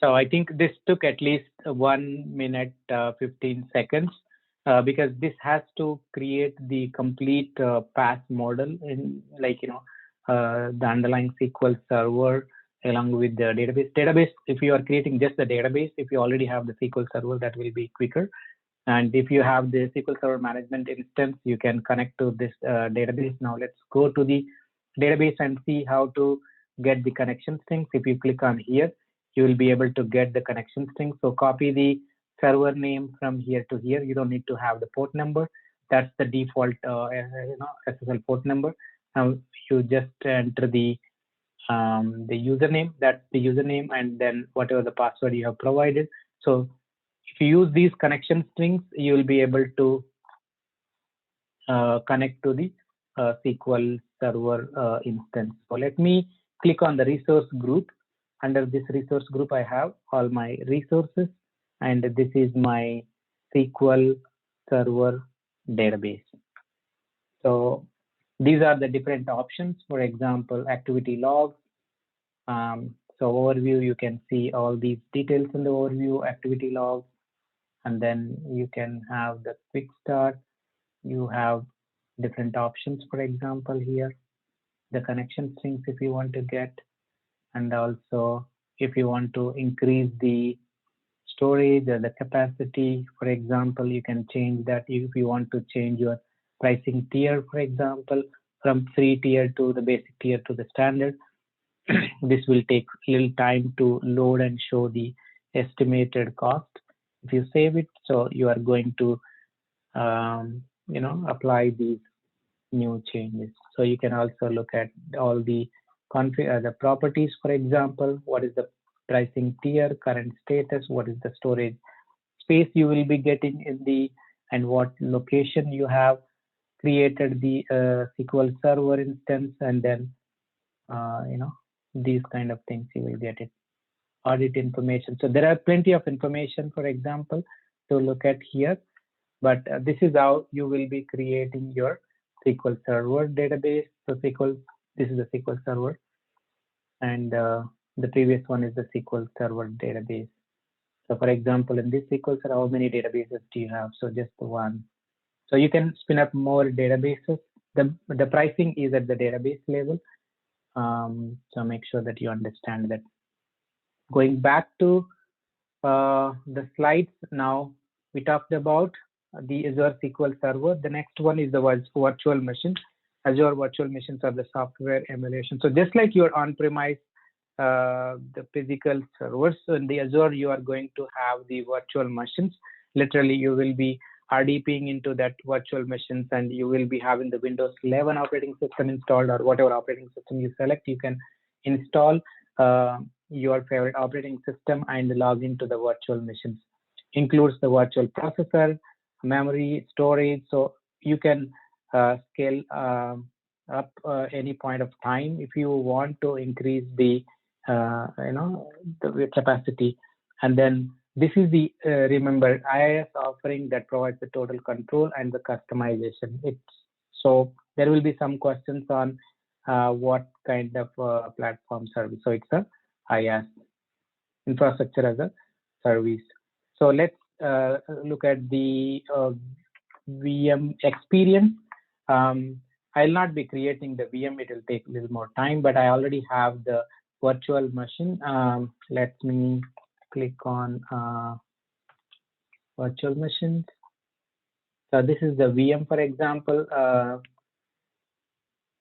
So I think this took at least 1 minute 15 seconds because this has to create the complete path model in the underlying SQL Server along with the database. Database, if you are creating just the database, if you already have the SQL Server, that will be quicker. And if you have the SQL Server management instance, you can connect to this database. Now let's go to the database and see how to get the connection strings. If you click on here, you will be able to get the connection string. So copy the server name from here to here. You don't need to have the port number. That's the default SSL port number. Now you just enter the username. That's the username, and then whatever the password you have provided. So if you use these connection strings, you will be able to connect to the SQL Server instance. So let me click on the resource group. Under this resource group, I have all my resources, and this is my SQL Server database. So these are the different options. For example, activity logs. So overview, you can see all these details in the overview, activity logs, and then you can have the quick start. You have different options, for example, here, the connection strings if you want to get, and also if you want to increase the storage or the capacity, for example, you can change that. If you want to change your pricing tier, for example, from free tier to the basic tier to the standard, this will take a little time to load and show the estimated cost. If you save it, so you are going to apply these new changes. So you can also look at all the the properties, for example, what is the pricing tier, current status, what is the storage space you will be getting in the, and what location you have created the SQL Server instance, and then these kind of things you will get it. Audit information. So there are plenty of information, for example, to look at here, but this is how you will be creating your SQL Server database. So this is the SQL Server, and the previous one is the SQL Server database. So for example, in this SQL Server, how many databases do you have? So just the one. So you can spin up more databases. The pricing is at the database level. So make sure that you understand that. Going back to the slides now, we talked about the Azure SQL Server. The next one is the virtual machine. Azure virtual machines are the software emulation. So just like your on-premise, the physical servers, so in the Azure, you are going to have the virtual machines. Literally, you will be RDPing into that virtual machines, and you will be having the Windows 11 operating system installed, or whatever operating system you select. You can install your favorite operating system and log into the virtual machines. Includes the virtual processor, memory, storage, so you can scale up any point of time if you want to increase the the capacity. And then this is the remember IIS offering that provides the total control and the customization. So there will be some questions on what kind of platform service. So it's a IaaS, infrastructure as a service. So let's look at the VM experience. I'll not be creating the VM. It will take a little more time, but I already have the virtual machine. Let me click on virtual machines. So this is the VM, for example.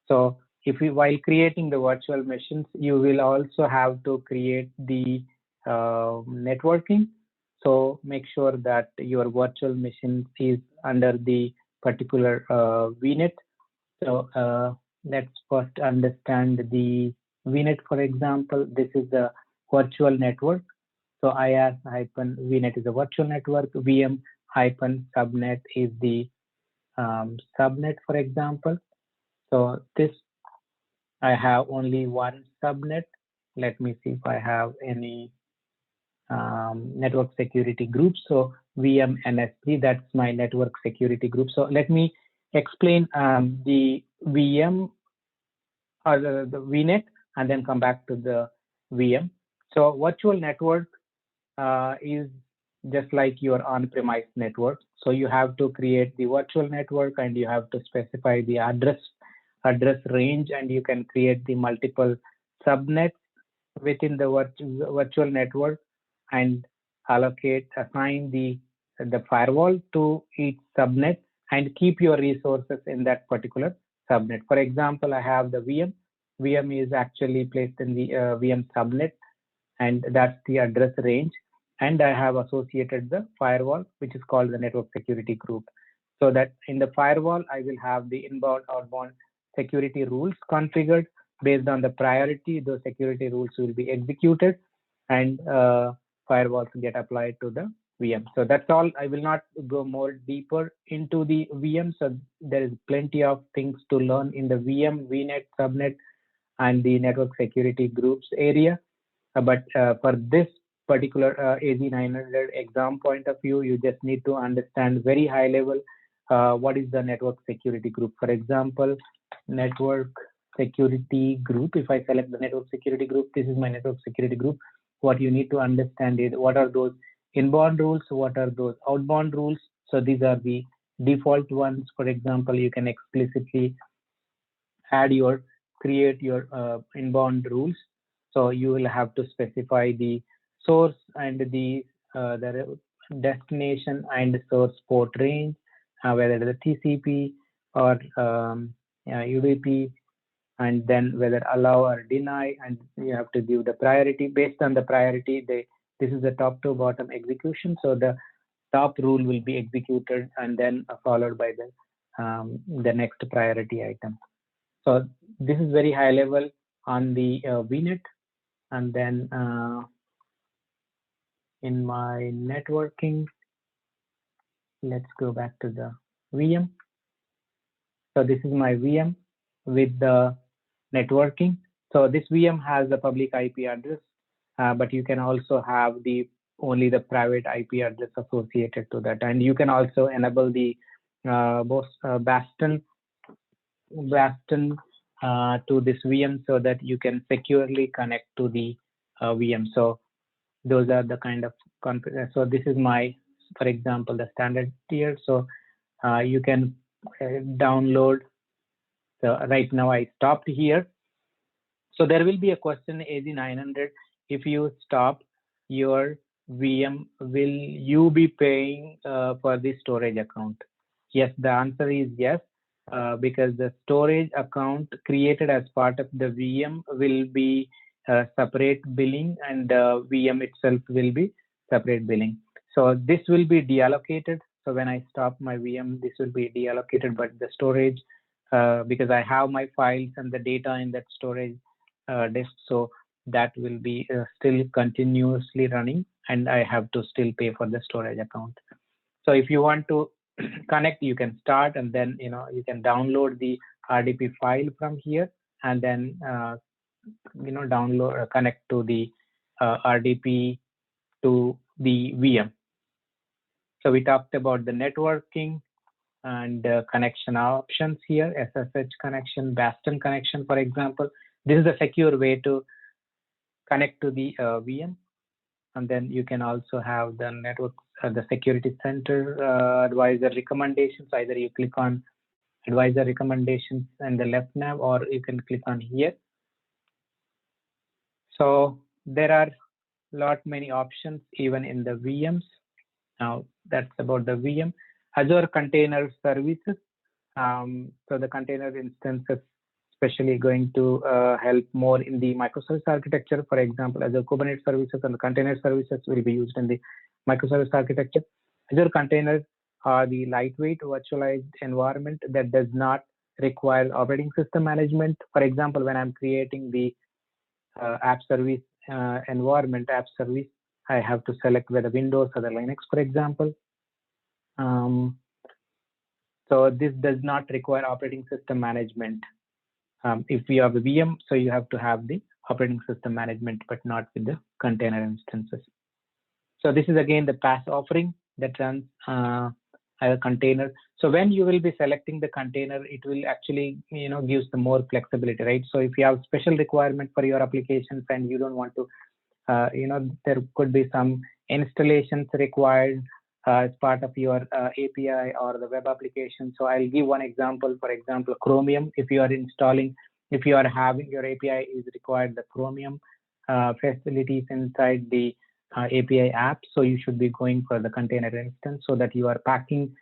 So if you, while creating the virtual machines, you will also have to create the networking. So make sure that your virtual machine is under the particular VNet. So let's first understand the VNet, for example. This is the virtual network. So IaaS-VNet is a virtual network. VM-subnet is the subnet, for example. So this, I have only one subnet. Let me see if I have any network security group. So VM-NSP, that's my network security group. So let me explain the VM or the VNet and then come back to the VM. So virtual network is just like your on-premise network. So you have to create the virtual network and you have to specify the address range, and you can create the multiple subnets within the virtual network and assign the firewall to each subnet and keep your resources in that particular subnet. For example, I have the VM. VM is actually placed in the VM subnet, and that's the address range. And I have associated the firewall, which is called the network security group. So that in the firewall, I will have the inbound, outbound security rules configured based on the priority. Those security rules will be executed, and firewalls get applied to the VM. So that's all. I will not go more deeper into the VM. So there is plenty of things to learn in the VM, VNet, subnet, and the network security groups area. But for this particular AZ900 exam point of view, you just need to understand very high level what is the network security group. For example, network security group. If I select the network security group, this is my network security group. What you need to understand is what are those inbound rules, what are those outbound rules. So these are the default ones. For example, you can explicitly create your inbound rules. So you will have to specify the source and the destination and source port range, whether it is a TCP or UDP, and then whether allow or deny, and you have to give the priority. Based on the priority, this is the top to bottom execution. So the top rule will be executed and then followed by the next priority item. So this is very high level on the VNet. And then in my networking, let's go back to the VM. So this is my VM with the networking. So this VM has the public IP address, but you can also have only the private IP address associated to that. And you can also enable the Bastion to this VM so that you can securely connect to the VM. So those are the kind of config. So this is my, for example, the standard tier. So You can download. So right now I stopped here. So there will be a question AZ900. If you stop your VM, will you be paying for the storage account? Yes, the answer is yes, because the storage account created as part of the VM will be separate billing, and VM itself will be separate billing. So this will be deallocated. So when I stop my VM, this will be deallocated, but the storage, because I have my files and the data in that storage disk, so that will be still continuously running, and I have to still pay for the storage account. So if you want to connect, you can start, and then you can download the RDP file from here, and then download connect to the RDP to the VM. So we talked about the networking and connection options here: SSH connection, Bastion connection, for example. This is a secure way to connect to the VM. And then you can also have the network, the security center advisor recommendations. Either you click on advisor recommendations and the left nav, or you can click on here. So there are many options even in the VMs. Now that's about the VM. Azure Container Services. So the container instances especially going to help more in the microservice architecture. For example, Azure Kubernetes services and the container services will be used in the microservice architecture. Azure containers are the lightweight virtualized environment that does not require operating system management. For example, when I'm creating the app service environment, app service, I have to select whether Windows or the Linux, for example. So this does not require operating system management. If we have a VM, so you have to have the operating system management, but not with the container instances. So this is again the PaaS offering that runs a container. So when you will be selecting the container, it will actually gives the more flexibility, right? So if you have special requirement for your applications and you don't want to, there could be some installations required as part of your API or the web application. So I'll give one example. For example, Chromium. If you are installing, if you are having your API is required the Chromium facilities inside the API app, so you should be going for the container instance, so that you are packing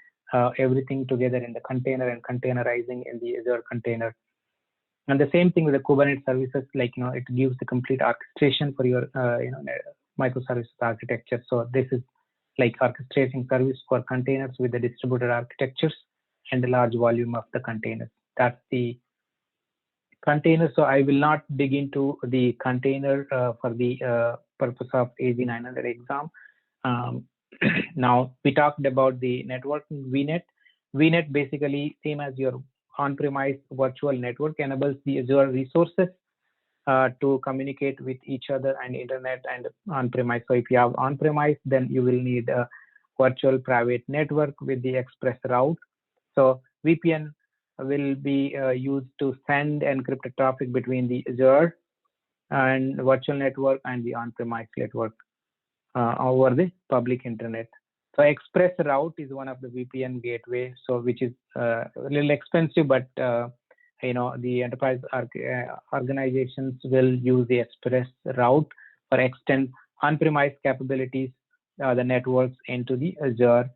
everything together in the container and containerizing in the Azure container. And the same thing with the Kubernetes services, like it gives the complete orchestration for your microservices architecture. So this is like orchestrating service for containers with the distributed architectures and a large volume of the containers. That's the container. So I will not dig into the container for the purpose of AZ900 exam. Now we talked about the networking. VNet. VNet basically same as your on-premise virtual network, enables the Azure resources to communicate with each other and internet and on-premise. So if you have on-premise, then you will need a virtual private network with the express route. So VPN will be used to send encrypted traffic between the Azure and virtual network and the on-premise network over the public internet. So express route is one of the VPN gateway, so which is a little expensive, but the enterprise organizations will use the express route for extend on-premise capabilities, the networks into the Azure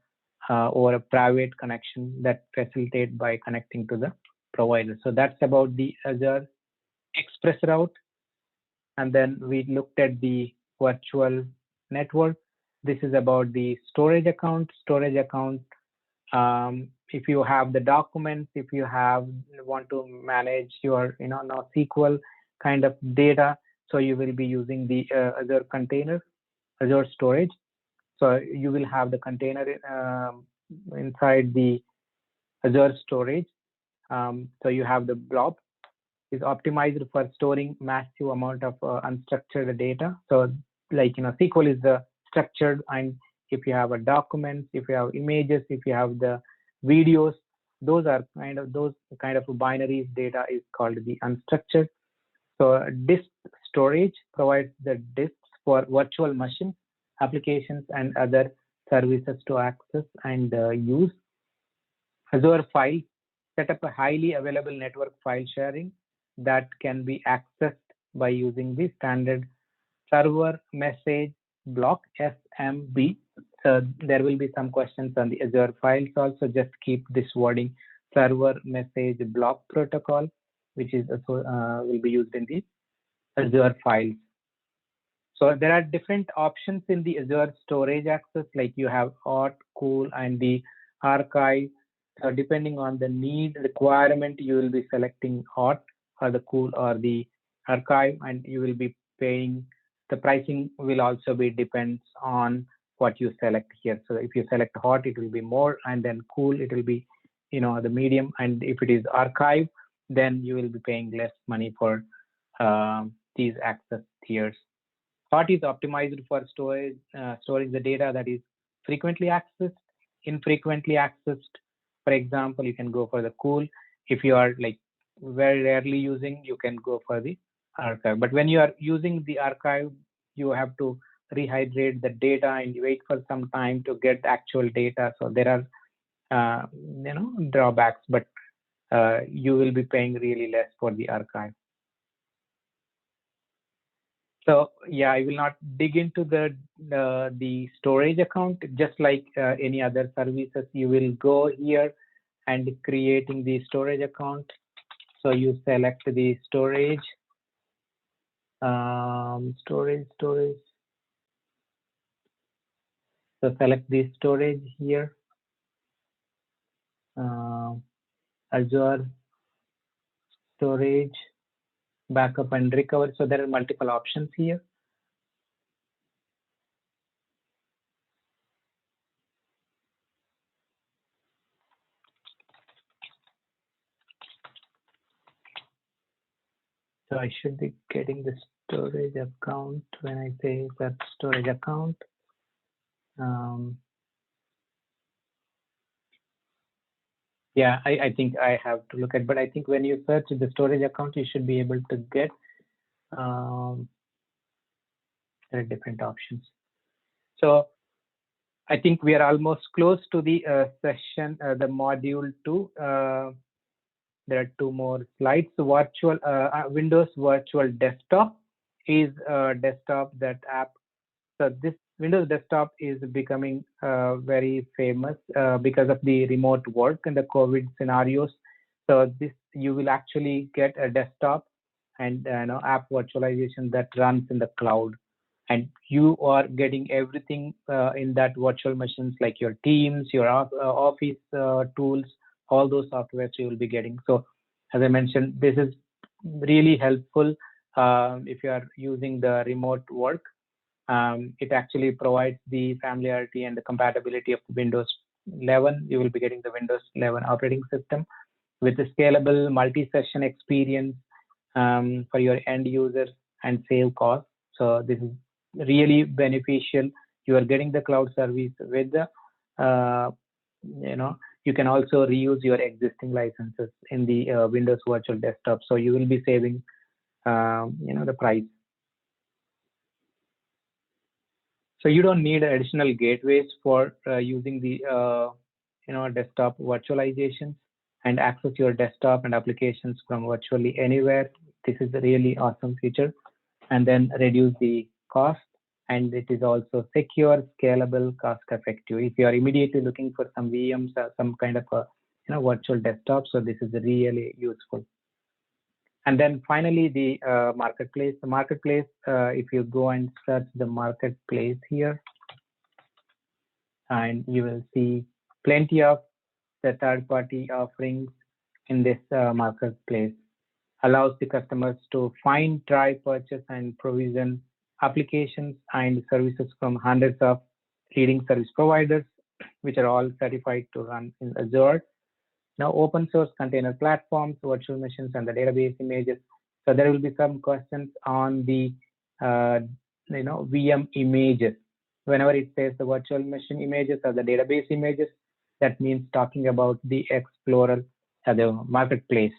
or a private connection that facilitate by connecting to the provider. So that's about the Azure express route. And then we looked at the virtual network. This is about the storage account. Storage account, if you have the documents, if you want to manage your NoSQL kind of data, so you will be using the Azure container, Azure storage. So you will have the container inside the Azure storage. So you have the blob is optimized for storing massive amount of unstructured data. So like SQL is the structured, and if you have a document, if you have images, if you have the videos, those kind of binaries data is called the unstructured. So disk storage provides the disks for virtual machines, applications, and other services to access and use. Azure Files set up a highly available network file sharing that can be accessed by using the standard server message block SMB. So there will be some questions on the Azure Files also. Just keep this wording server message block protocol, which is will be used in the Azure Files. So there are different options in the Azure storage access, like you have hot, cool, and the archive. So depending on the need requirement, you will be selecting hot or the cool or the archive, and you will be paying. The pricing will also be depends on what you select here. So if you select hot, it will be more, and then cool, it will be, the medium. And if it is archive, then you will be paying less money for these access tiers. Hot is optimized for storing the data that is frequently accessed, infrequently accessed. For example, you can go for the cool. If you are like very rarely using, you can go for the archive. But when you are using the archive, you have to rehydrate the data and wait for some time to get actual data. So there are drawbacks, but you will be paying really less for the archive. So yeah, I will not dig into the storage account. Just like any other services, you will go here and creating the storage account. So you select the storage, storage. So select the storage here, Azure storage, backup and recover. So there are multiple options here. So I should be getting the storage account when I say that storage account. Yeah, I think I have to look at, but I think when you search the storage account, you should be able to get there are different options. So I think we are almost close to the session, the module 2. There are 2 more slides. Virtual Windows Virtual Desktop is a desktop that app. So this Windows Desktop is becoming very famous because of the remote work and the COVID scenarios. So this you will actually get a desktop and app virtualization that runs in the cloud, and you are getting everything in that virtual machines, like your Teams, your Office tools, all those softwares you will be getting. So as I mentioned, this is really helpful if you are using the remote work. It actually provides the familiarity and the compatibility of Windows 11. You will be getting the Windows 11 operating system with a scalable multi-session experience for your end users and save costs. So this is really beneficial. You are getting the cloud service with the, you can also reuse your existing licenses in the Windows Virtual Desktop. So you will be saving, the price. So you don't need additional gateways for using the desktop virtualizations and access your desktop and applications from virtually anywhere. This is a really awesome feature, and then reduce the cost. And it is also secure, scalable, cost effective. If you are immediately looking for some VMs or some kind of a virtual desktop, so this is really useful. And then finally, the marketplace. The marketplace, if you go and search the marketplace here, and you will see plenty of the third-party offerings in this marketplace. Allows the customers to find, try, purchase, and provision applications and services from hundreds of leading service providers, which are all certified to run in Azure. Now, open source container platforms, virtual machines, and the database images. So there will be some questions on the VM images. Whenever it says the virtual machine images or the database images, that means talking about the Explorer or the marketplace.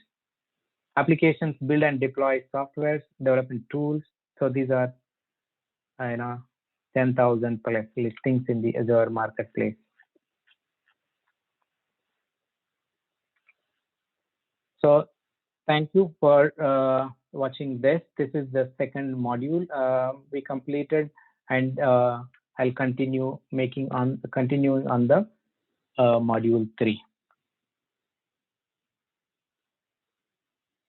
Applications, build and deploy softwares, development tools. So these are 10,000 plus listings in the Azure marketplace. So thank you for watching this. This is the second module we completed, and I'll continuing on the module 3.